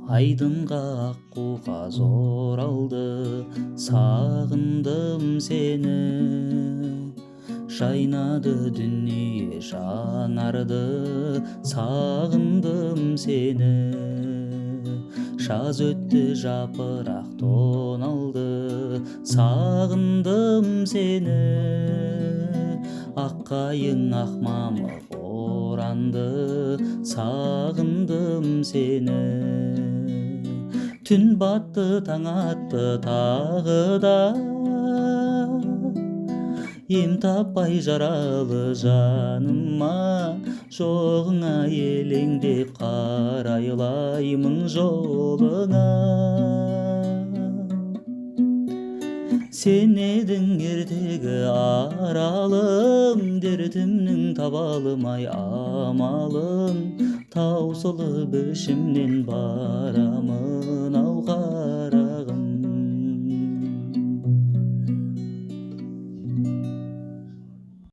Айдынға аққуға зор алды, сағындым сені. Жайнады дүние жаңарды, сағындым сені. Жаз өтті жапырақ тоналды, сағындым сені. Аққайың ақ мамық оранды, сағындым сені. Түн батты таң атты тағы да, ем таппай жаралы жаныма. Жоғыңа елеңдеп қарайлаймын жолыңа. Сен едің ертегі аралым, дертімнің таба алмай амалын. Таусылып ішімнен